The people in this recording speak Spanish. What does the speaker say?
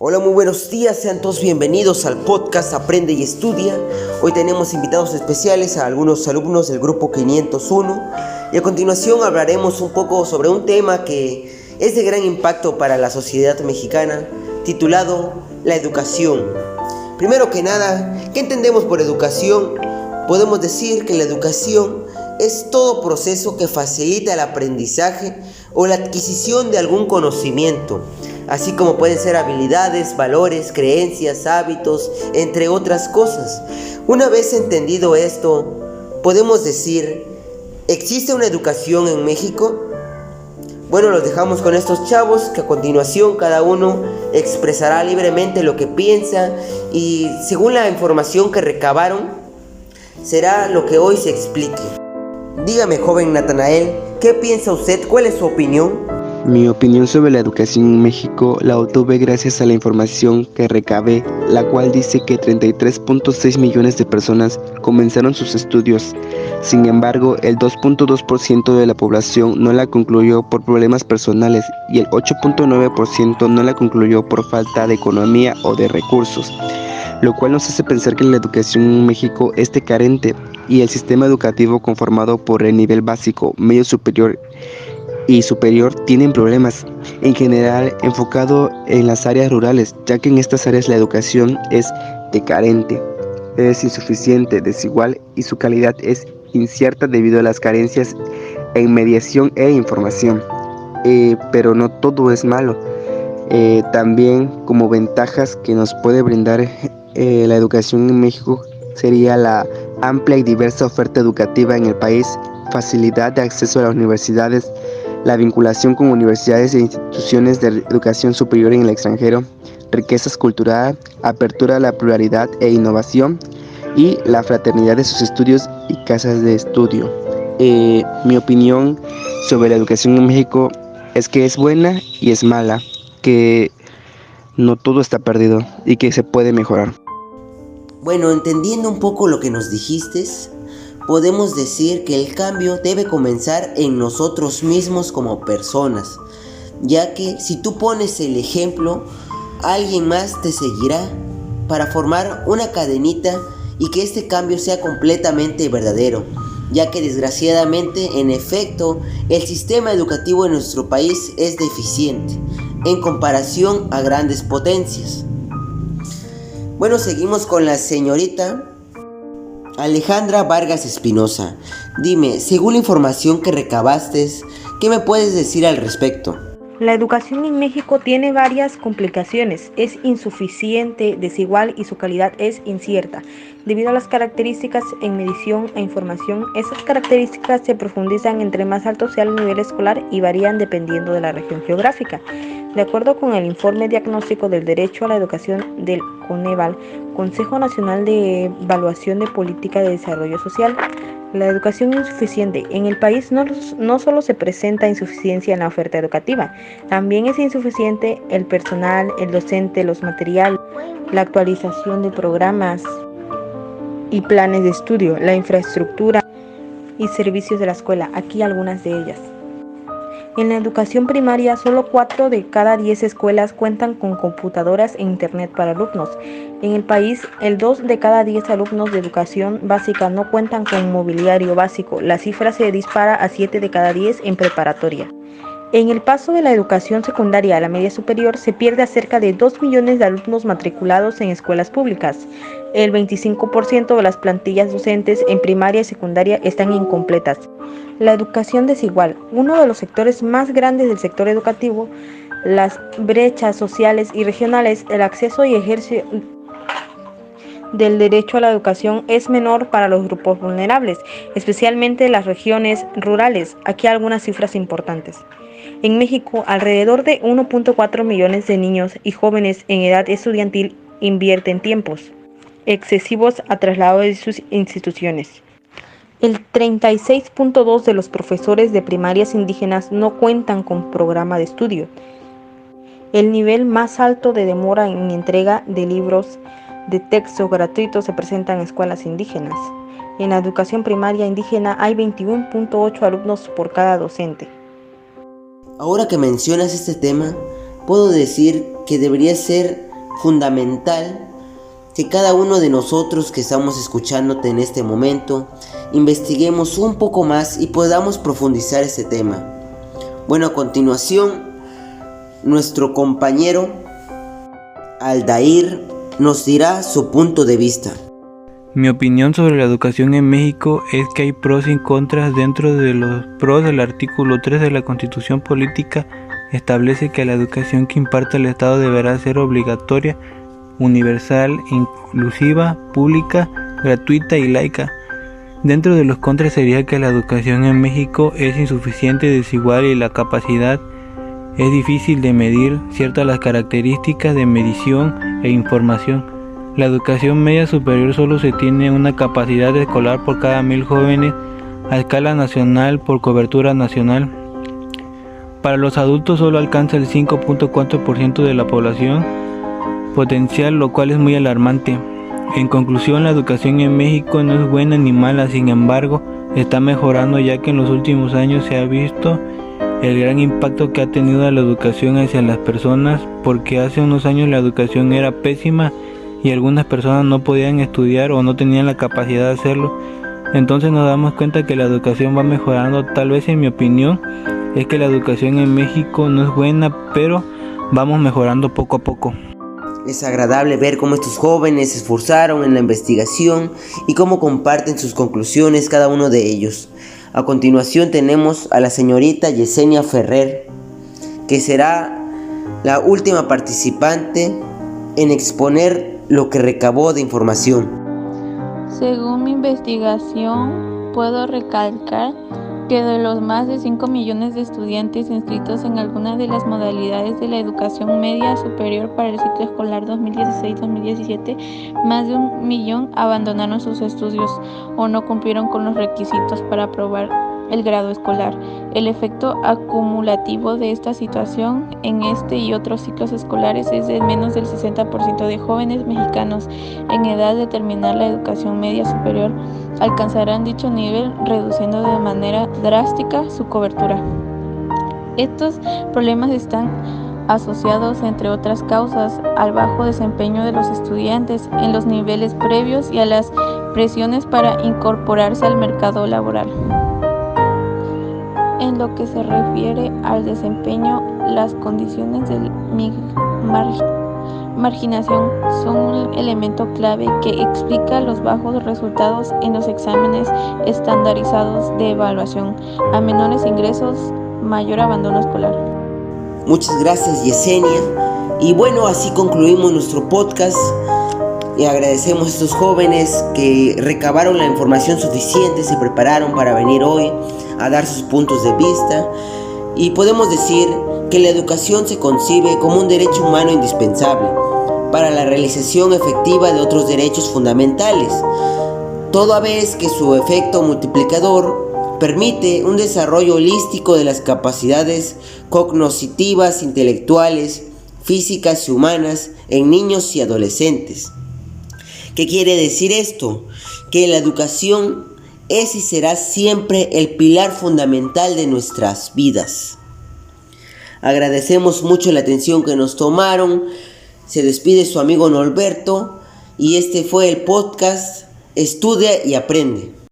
Hola, muy buenos días, sean todos bienvenidos al podcast Aprende y Estudia. Hoy tenemos invitados especiales a algunos alumnos del grupo 501 y a continuación hablaremos un poco sobre un tema que es de gran impacto para la sociedad mexicana, titulado la educación. Primero que nada, ¿qué entendemos por educación? Podemos decir que la educación es todo proceso que facilita el aprendizaje o la adquisición de algún conocimiento, así como pueden ser habilidades, valores, creencias, hábitos, entre otras cosas. Una vez entendido esto, podemos decir, ¿existe una educación en México? Bueno, los dejamos con estos chavos que a continuación cada uno expresará libremente lo que piensa y según la información que recabaron, será lo que hoy se explique. Dígame, joven Natanael, ¿qué piensa usted? ¿Cuál es su opinión? Mi opinión sobre la educación en México la obtuve gracias a la información que recabé, la cual dice que 33.6 millones de personas comenzaron sus estudios. Sin embargo, el 2.2% de la población no la concluyó por problemas personales y el 8.9% no la concluyó por falta de economía o de recursos, lo cual nos hace pensar que la educación en México es carente y el sistema educativo conformado por el nivel básico, medio superior y superior tienen problemas, en general enfocado en las áreas rurales, ya que en estas áreas la educación es carente, es insuficiente, desigual y su calidad es incierta debido a las carencias en mediación e información. Pero no todo es malo. También como ventajas que nos puede brindar la educación en México sería la amplia y diversa oferta educativa en el país, facilidad de acceso a las universidades, la vinculación con universidades e instituciones de educación superior en el extranjero, riquezas cultural, apertura a la pluralidad e innovación y la fraternidad de sus estudios y casas de estudio. Mi opinión sobre la educación en México es que es buena y es mala, que no todo está perdido y que se puede mejorar. Bueno, entendiendo un poco lo que nos dijiste, podemos decir que el cambio debe comenzar en nosotros mismos como personas, ya que si tú pones el ejemplo, alguien más te seguirá para formar una cadenita y que este cambio sea completamente verdadero, ya que desgraciadamente, en efecto, el sistema educativo en nuestro país es deficiente en comparación a grandes potencias. Bueno, seguimos con la señorita Alejandra Vargas Espinosa. Dime, según la información que recabaste, ¿qué me puedes decir al respecto? La educación en México tiene varias complicaciones, es insuficiente, desigual y su calidad es incierta. Debido a las características en medición e información, esas características se profundizan entre más alto sea el nivel escolar y varían dependiendo de la región geográfica. De acuerdo con el informe diagnóstico del derecho a la educación del Coneval, Consejo Nacional de Evaluación de Política de Desarrollo Social, la educación insuficiente en el país no solo se presenta insuficiencia en la oferta educativa, también es insuficiente el personal, el docente, los materiales, la actualización de programas y planes de estudio, la infraestructura y servicios de la escuela, aquí algunas de ellas. En la educación primaria, solo 4 de cada 10 escuelas cuentan con computadoras e internet para alumnos. En el país, el 2 de cada 10 alumnos de educación básica no cuentan con mobiliario básico. La cifra se dispara a 7 de cada 10 en preparatoria. En el paso de la educación secundaria a la media superior se pierde a cerca de 2 millones de alumnos matriculados en escuelas públicas. El 25% de las plantillas docentes en primaria y secundaria están incompletas. La educación desigual, uno de los sectores más grandes del sector educativo, las brechas sociales y regionales, el acceso y ejercicio del derecho a la educación es menor para los grupos vulnerables, especialmente las regiones rurales. Aquí algunas cifras importantes. En México, alrededor de 1.4 millones de niños y jóvenes en edad estudiantil invierten tiempos excesivos a traslado de sus instituciones. El 36.2% de los profesores de primarias indígenas no cuentan con programa de estudio. El nivel más alto de demora en entrega de libros de texto gratuitos se presenta en escuelas indígenas. En la educación primaria indígena hay 21.8 alumnos por cada docente. Ahora que mencionas este tema, puedo decir que debería ser fundamental que cada uno de nosotros que estamos escuchándote en este momento investiguemos un poco más y podamos profundizar este tema. Bueno, a continuación, nuestro compañero Aldair nos dirá su punto de vista. Mi opinión sobre la educación en México es que hay pros y contras. Dentro de los pros, del artículo 3 de la Constitución Política establece que la educación que imparte el Estado deberá ser obligatoria, universal, inclusiva, pública, gratuita y laica. Dentro de los contras sería que la educación en México es insuficiente, desigual y la capacidad es difícil de medir ciertas las características de medición e información. La educación media superior solo se tiene una capacidad escolar por cada 1000 jóvenes a escala nacional por cobertura nacional. Para los adultos solo alcanza el 5.4% de la población potencial, lo cual es muy alarmante. En conclusión, la educación en México no es buena ni mala, sin embargo, está mejorando, ya que en los últimos años se ha visto el gran impacto que ha tenido la educación hacia las personas, porque hace unos años la educación era pésima y algunas personas no podían estudiar o no tenían la capacidad de hacerlo. Entonces nos damos cuenta que la educación va mejorando. Tal vez, en mi opinión, es que la educación en México no es buena, pero vamos mejorando poco a poco. Es agradable ver cómo estos jóvenes se esforzaron en la investigación y cómo comparten sus conclusiones cada uno de ellos. A continuación tenemos a la señorita Yesenia Ferrer, que será la última participante en exponer lo que recabó de información. Según mi investigación, puedo recalcar que de los más de 5 millones de estudiantes inscritos en alguna de las modalidades de la educación media superior para el ciclo escolar 2016-2017, más de 1 millón abandonaron sus estudios o no cumplieron con los requisitos para aprobar el grado escolar. El efecto acumulativo de esta situación en este y otros ciclos escolares es de menos del 60% de jóvenes mexicanos en edad de terminar la educación media superior alcanzarán dicho nivel, reduciendo de manera drástica su cobertura. Estos problemas están asociados, entre otras causas, al bajo desempeño de los estudiantes en los niveles previos y a las presiones para incorporarse al mercado laboral. En lo que se refiere al desempeño, las condiciones de marginación son un elemento clave que explica los bajos resultados en los exámenes estandarizados de evaluación. A menores ingresos, mayor abandono escolar. Muchas gracias, Yesenia. Y bueno, así concluimos nuestro podcast. Y agradecemos a estos jóvenes que recabaron la información suficiente, se prepararon para venir hoy a dar sus puntos de vista. Y podemos decir que la educación se concibe como un derecho humano indispensable para la realización efectiva de otros derechos fundamentales, toda vez que su efecto multiplicador permite un desarrollo holístico de las capacidades cognitivas, intelectuales, físicas y humanas en niños y adolescentes. ¿Qué quiere decir esto? Que la educación es y será siempre el pilar fundamental de nuestras vidas. Agradecemos mucho la atención que nos tomaron. Se despide su amigo Norberto y este fue el podcast Estudia y Aprende.